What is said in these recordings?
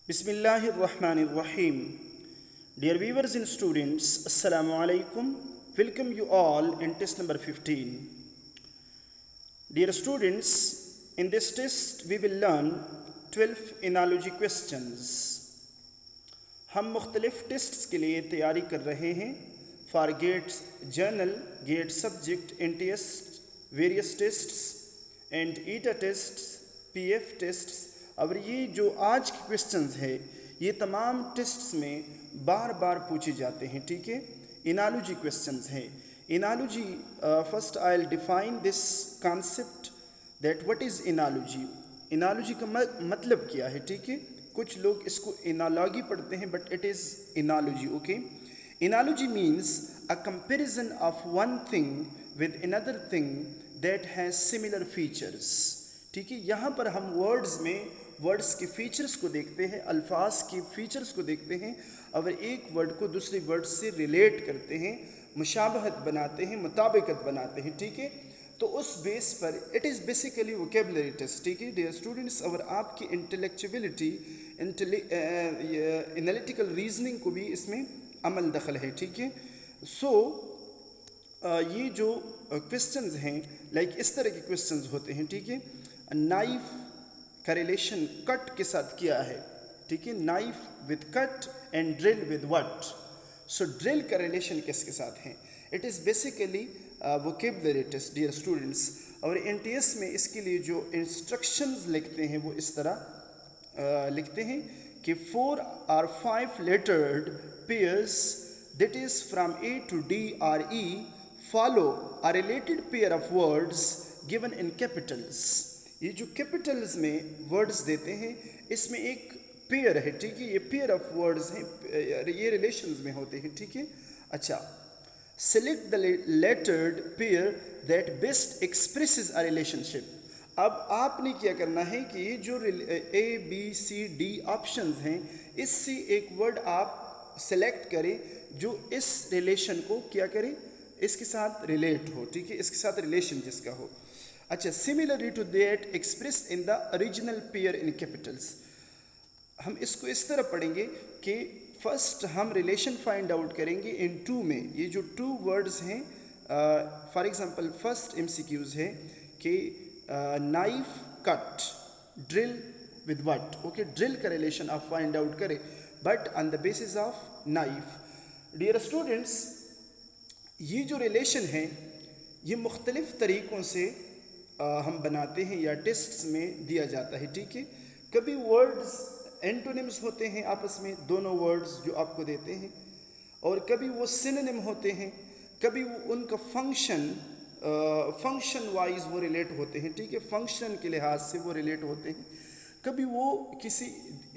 Bismillahirrahmanirrahim. Dear viewers and students, Assalamu alaikum. Welcome you all in test number 15. Dear students, in this test we will learn 12 analogy questions. हम मुख्तलिफ tests के लिए तैयारी कर रहे हैं for GATs general, GAT subject, NTS, various tests and ETEA tests, PF tests. और ये जो आज के क्वेश्चंस है ये तमाम टेस्ट्स में बार बार पूछे जाते हैं, ठीक है। एनालॉजी क्वेश्चंस हैं। Analogy, first I will define this concept that what is analogy. Analogy का मतलब क्या है, ठीक है। कुछ लोग इसको एनालॉगी पढ़ते हैं but it is analogy, okay. Analogy means a comparison of one thing with another thing that has similar features, ठीक है। यहाँ पर हम वर्ड्स में वर्ड्स के फीचर्स को देखते हैं, अल्फाज के फीचर्स को देखते हैं और एक वर्ड को दूसरे वर्ड से रिलेट करते हैं, मुशाबहत बनाते हैं, मुताबिकत बनाते हैं, ठीक है। तो उस बेस पर it is basically vocabulary test, ठीक है डियर स्टूडेंट्स। और आपकी इंटेलेक्चुअलिटी, एनालिटिकल रीजनिंग को भी इसमें अमल दखल है, ठीक है। सो ये जो क्वेश्चंस हैं लाइक इस तरह के क्वेश्चंस होते हैं, ठीक है। नाइफ का रिलेशन कट के साथ किया है, ठीक है। Knife with cut and drill with what. So drill का रिलेशन किसके साथ है? It is basically vocabulary test dear students. और NTS में इसके लिए जो इंस्ट्रक्शंस लिखते हैं वो इस तरह लिखते हैं कि 4 or 5 lettered pairs that is from A to D or E follow a related pair of words given in capitals। ये जो कैपिटल्स में वर्ड्स देते हैं इसमें एक पेयर है, ठीक है। ये पेयर ऑफ वर्ड्स हैं, ये रिलेशंस में होते हैं, ठीक है। अच्छा, select the lettered pair that best expresses a relationship. अब आपने क्या करना है कि ये जो ABCD ऑप्शंस हैं इससे एक वर्ड आप सेलेक्ट करें जो इस रिलेशन को क्या करे, इसके साथ रिलेट हो, ठीक है, इसके साथ रिलेशन जिसका हो। अच्छा, similarly to that express in the original pair in capitals. हम इसको इस तरह पढ़ेंगे कि फर्स्ट हम रिलेशन फाइंड आउट करेंगे इन टू में। ये जो टू वर्ड्स हैं, फॉर एग्जांपल फर्स्ट MCQs है कि knife cut, drill with what, okay. Drill का रिलेशन आप फाइंड आउट करें but on the basis of knife. Dear students, ये जो रिलेशन है ये मुख्तलिफ तरीक़ों से हम बनाते हैं या टेस्ट्स में दिया जाता है, ठीक है। कभी वर्ड्स एंटोनिम्स होते हैं आपस में, दोनों वर्ड्स जो आपको देते हैं, और कभी वो सिनोनिम होते हैं, कभी वो उनका फंक्शन वाइज वो रिलेट होते हैं, ठीक है। फंक्शन के लिहाज से वो रिलेट होते हैं, कभी वो किसी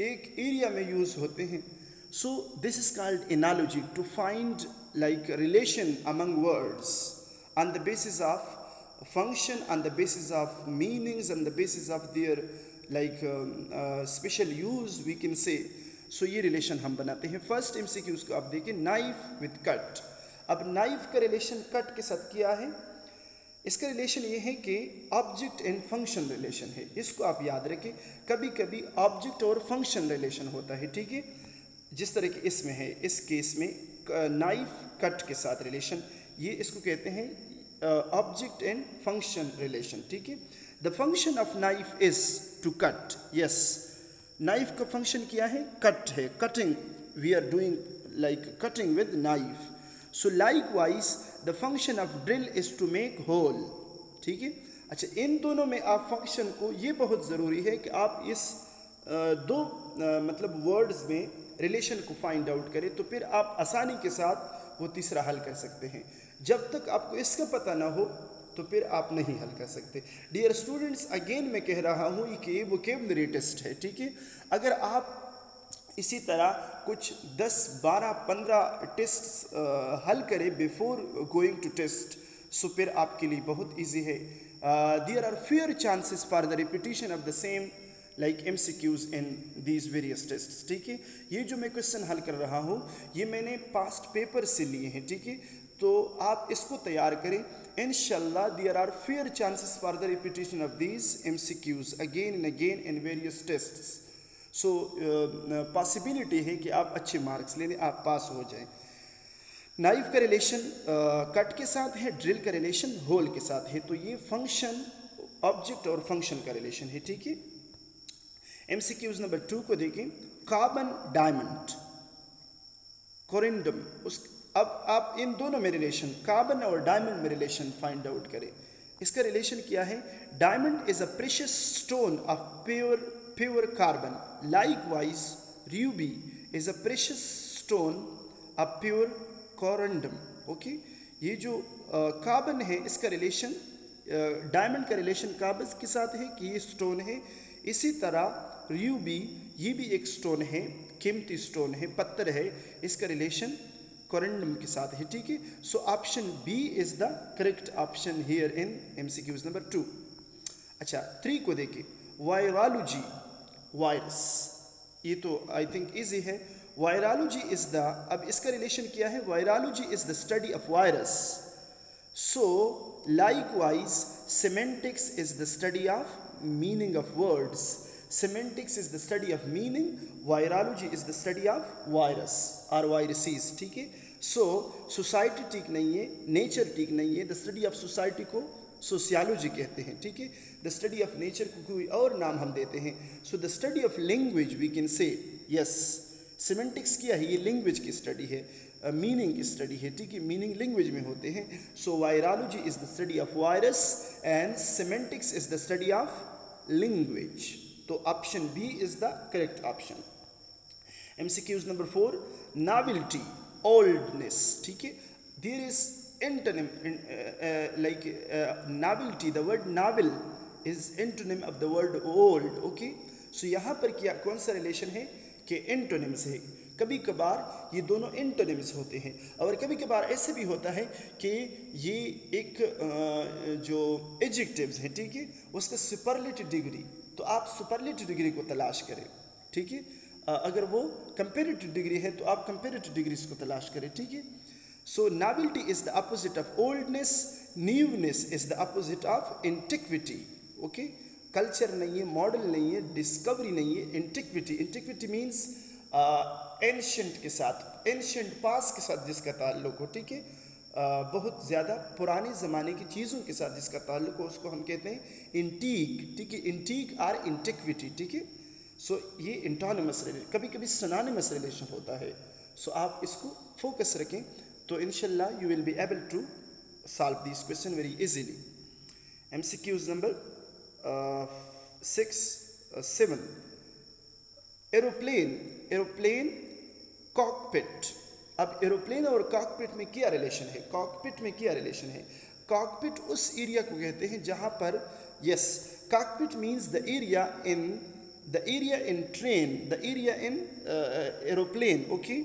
एक एरिया में यूज़ होते हैं। So this is called analogy, to find like relation among words on the basis of function, on the basis of meanings, on the basis of their like special use we can say। so ये relation हम बनाते हैं। First MCQs को आप देखिए, knife with cut. अब knife का relation cut के साथ किया है, इसका रिलेशन ये है कि ऑब्जेक्ट एंड फंक्शन रिलेशन है, इसको आप याद रखें। कभी कभी ऑब्जेक्ट और फंक्शन रिलेशन होता है, ठीक है, जिस तरह के इसमें है। इस केस में नाइफ कट के साथ रिलेशन, ये इसको कहते हैं ऑब्जेक्ट एंड फंक्शन रिलेशन, ठीक है। The function of knife is to cut. Yes, knife का फंक्शन क्या है? कट है, cutting. We are doing like cutting with knife. So likewise the function of drill is to make hole, ठीक है। अच्छा, इन दोनों में आप फंक्शन को, ये बहुत ज़रूरी है कि आप इस दो मतलब वर्ड्स में रिलेशन को फाइंड आउट करें, तो फिर आप आसानी के साथ वो तीसरा हल कर सकते हैं। जब तक आपको इसका पता ना हो तो फिर आप नहीं हल कर सकते। डियर स्टूडेंट्स, अगेन मैं कह रहा हूँ कि ये वोकेबलरी टेस्ट है, ठीक है। अगर आप इसी तरह कुछ 10, 12, 15 टेस्ट हल करें before going to test, so फिर आपके लिए बहुत ईजी है। There are fair chances for the repetition of the same like MCQs in these various tests, ठीक है। ये जो मैं क्वेश्चन हल कर रहा हूँ ये मैंने पास्ट पेपर से लिए हैं, ठीक है। तो आप इसको तैयार करें, इंशाल्लाह there are fair chances for the repetition of these MCQs again and again in various tests. So possibility है कि आप अच्छे मार्क्स ले लें, आप पास हो जाएं। नाइफ का रिलेशन कट के साथ है, ड्रिल का रिलेशन होल के साथ है। तो ये फंक्शन, ऑब्जेक्ट और फंक्शन का रिलेशन है, ठीक है। एमसीक्यूज नंबर 2 को देखें। कार्बन डायमंड कोरिंडम, उस अब आप इन दोनों में रिलेशन, कार्बन और डायमंड में रिलेशन फाइंड आउट करें। इसका रिलेशन क्या है? Diamond is a precious stone of pure carbon, likewise Ruby is a precious stone of pure corundum. Okay, ये जो कार्बन है इसका रिलेशन, डायमंड का रिलेशन कार्बन के साथ है कि ये स्टोन है। इसी तरह रूबी, ये भी एक स्टोन है, कीमती स्टोन है, पत्थर है, इसका रिलेशन कोरिंडम के साथ है, ठीक है। So option B is the correct option here in MCQs number 2। अच्छा, 3 को देखिए। वायरॉलॉजी, वायरस, ये तो आई थिंक इजी है। वायरॉलॉजी इज द, अब इसका रिलेशन क्या है? Virology is the study of virus. So likewise semantics is the study of meaning of words. Semantics is the study of meaning. Virology is the study of virus or viruses, ठीक है। So society ठीक नहीं है, nature ठीक नहीं है। The study of society को sociology कहते हैं, ठीक है। The study of nature को कोई और नाम हम देते हैं। So the study of language we can say, yes, semantics क्या है? ये language की study है, मीनिंग की स्टडी है, ठीक है। मीनिंग लैंग्वेज में होते हैं। So virology is the study of virus and semantics is the study of language. तो option B is the correct option. MCQs number 4, novelty, oldness, ठीक है। There is antonym like novelty, the word novel is antonym of the word old. Okay, so यहाँ पर क्या, कौन सा relation है कि एंटोनिम्स है। कभी कभार ये दोनों एंटोनिम्स होते हैं, और कभी कभार ऐसे भी होता है कि ये एक जो एडजेक्टिव्स हैं, ठीक है, उसका सुपरलेटिव डिग्री, तो आप सुपरलेटिव डिग्री को तलाश करें, ठीक है। अगर वो कंपेरेटिव डिग्री है तो आप कंपेरेटिव डिग्रीज को तलाश करें, ठीक है। So novelty is the opposite of oldness, newness is the opposite of antiquity. Okay, culture नहीं है, मॉडल नहीं है, डिस्कवरी नहीं है, एंटिक्विटी। एंटिक्विटी मीन्स एंशियंट के साथ, एंशियंट पास के साथ जिसका ताल्लुक हो, ठीक है। बहुत ज़्यादा पुराने ज़माने की चीज़ों के साथ जिसका ताल्लुक हो, उसको हम कहते हैं इंटीक, ठीक है। इंटीक और इंटिक्विटी, ठीक है। सो ये इंटोनिमस रिलेशन, कभी कभी सिनोनिमस रिलेशन होता है। सो आप इसको फोकस रखें तो इंशाल्लाह you will be able to solve this question very easily. MCQs number 6, 7। Aeroplane, aeroplane cockpit. अब एरोप्लेन और कॉकपिट में क्या रिलेशन है? कॉकपिट में क्या रिलेशन है? कॉकपिट उस एरिया को कहते हैं जहां पर, yes, cockpit means the area in train, the area in aeroplane, okay.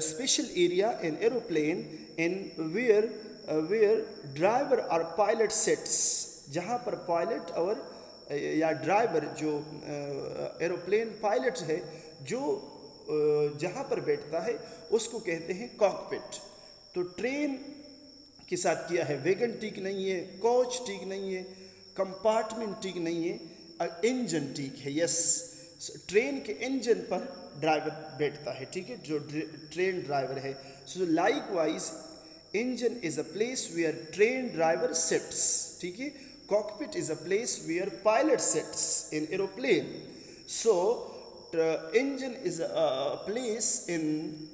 Special area in aeroplane in where driver और पायलट सेट्स, जहां पर पायलट और या ड्राइवर जो एरोप्लेन पायलट है जो जहाँ पर बैठता है उसको कहते हैं कॉकपिट। तो ट्रेन के साथ किया है, वैगन ठीक नहीं है, कोच ठीक नहीं है, कंपार्टमेंट ठीक नहीं है, इंजन ठीक है। यस, ट्रेन के इंजन पर ड्राइवर बैठता है, ठीक है, जो ट्रेन ड्राइवर है। So likewise engine is a place where train driver sits, ठीक है। Cockpit is a place where pilot sits in aeroplane. So engine is a place in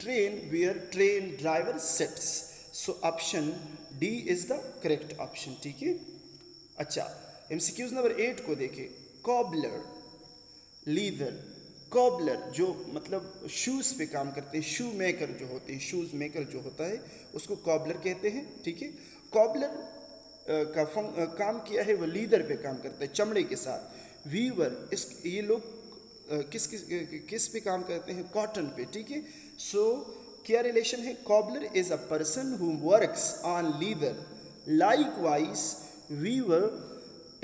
train where train driver sits. So option D is the correct option, ठीक है। अच्छा, MCQs number 8 को देखें। cobbler, leather, cobbler जो मतलब shoes पे काम करते हैं, शू मेकर जो होते हैं, शूज़ मेकर जो होता है उसको cobbler कहते हैं, ठीक है। cobbler का काम किया है वो लीदर पे काम करता है, चमड़े के साथ। वीवर, इस ये लोग किस पे काम करते हैं? कॉटन पे, ठीक है। सो क्या रिलेशन है? Cobbler is a person who works on leather, likewise weaver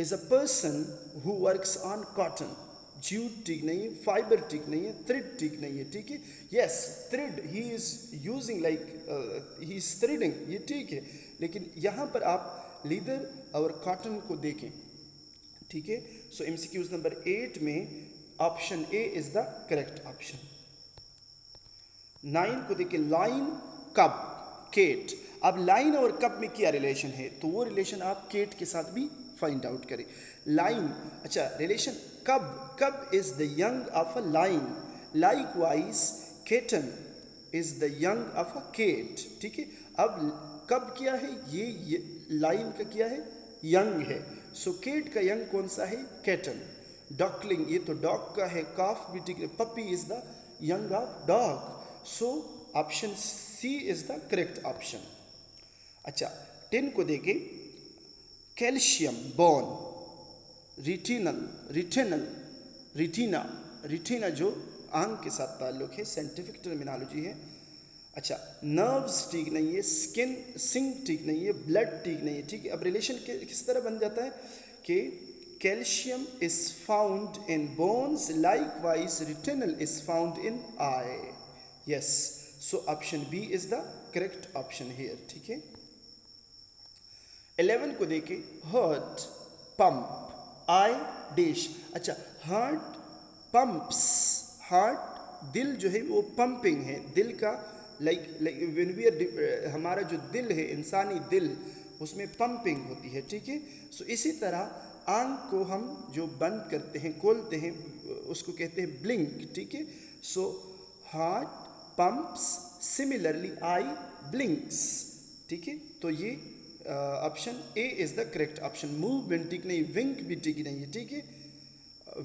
is a person who works on cotton. Jute ठीक नहीं है, फाइबर ठीक नहीं है, थ्रेड ठीक नहीं है, ठीक है। Yes, thread he is using like he is threading, ये ठीक है। लेकिन यहाँ पर आप लीदर और कॉटन को देखें ठीक है। सो MCQs नंबर 8 में option A is the correct option. 9 को देखिए, लाइन कब केट। अब लाइन और कब में क्या रिलेशन है, तो वो रिलेशन आप केट के साथ भी फाइंड आउट करें। लाइन, अच्छा relation cub, cub is the young of a lion, likewise kitten is the young of a cat, ठीक है। अब कब क्या है, ये लाइन का क्या है, यंग है। सो केट का यंग कौन सा है, केटन। डॉकलिंग, ये तो डॉग का है, काफ भी ठीक है, puppy is the young of dog. So option C is the correct option. अच्छा 10 को देखें, कैल्शियम बोन, रिटिनल, रिटेनल, रिटीना, रिटीना जो आंख के साथ ताल्लुक है, साइंटिफिक टर्मिनोलॉजी है। अच्छा नर्व्स ठीक नहीं है, स्किन सिंक ठीक नहीं है, ब्लड ठीक नहीं है, ठीक है। अब रिलेशन किस तरह बन जाता है कि calcium is found in bones, likewise retinal is found in eye. Yes, so option B is the correct option here, ठीक है। 11 को देखें, हार्ट पंप, आई डैश। अच्छा हार्ट पंप्स, हार्ट दिल जो है वो पंपिंग है, दिल का लाइक व्हेन वी आर, हमारा जो दिल है इंसानी दिल, उसमें पंपिंग होती है, ठीक है। सो इसी तरह आंख को हम जो बंद करते हैं खोलते हैं उसको कहते हैं ब्लिंक, ठीक है। So heart pumps, similarly I blinks, ठीक है। तो ये option A is the correct option. Movement ठीक नहीं, विंक भी ठीक नहीं है, ठीक है।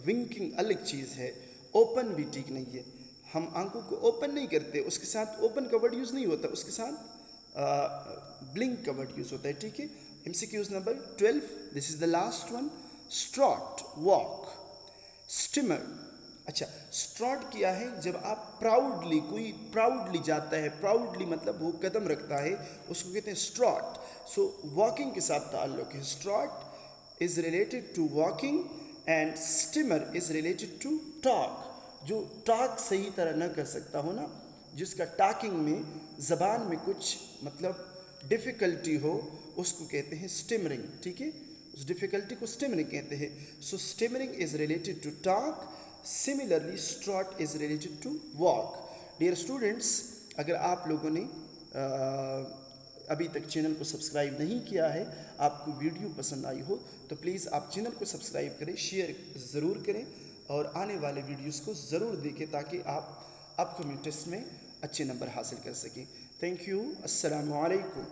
विंकिंग अलग चीज़ है, ओपन भी ठीक नहीं है। हम आंखों को ओपन नहीं करते, उसके साथ ओपन का वर्ड यूज़ नहीं होता, उसके साथ ब्लिंक का वर्ड यूज़ होता है, ठीक है। MCQs number 12, this is the last one. Strut walk, stammer. अच्छा स्ट्रॉट क्या है, जब आप प्राउडली, कोई प्राउडली जाता है, प्राउडली मतलब वो कदम रखता है, उसको कहते हैं स्ट्रॉट। सो वॉकिंग के साथ ताल्लुक है। Strut is related to walking and stammer is related to talk. जो टॉक सही तरह न कर सकता हो ना, जिसका टॉकिंग में ज़बान में कुछ मतलब डिफ़िकल्टी हो, उसको कहते हैं स्टिमरिंग, ठीक है। उस डिफ़िकल्टी को स्टिमरिंग कहते हैं। So stammering is related to talk, similarly strut is related to walk. Dear students, अगर आप लोगों ने अभी तक चैनल को सब्सक्राइब नहीं किया है, आपको वीडियो पसंद आई हो तो प्लीज़ आप चैनल को सब्सक्राइब करें, शेयर ज़रूर करें और आने वाले वीडियोस को ज़रूर देखें ताकि आप अपकमिंग टेस्ट में अच्छे नंबर हासिल कर सकें। थैंक यू, अस्सलामु अलैकुम।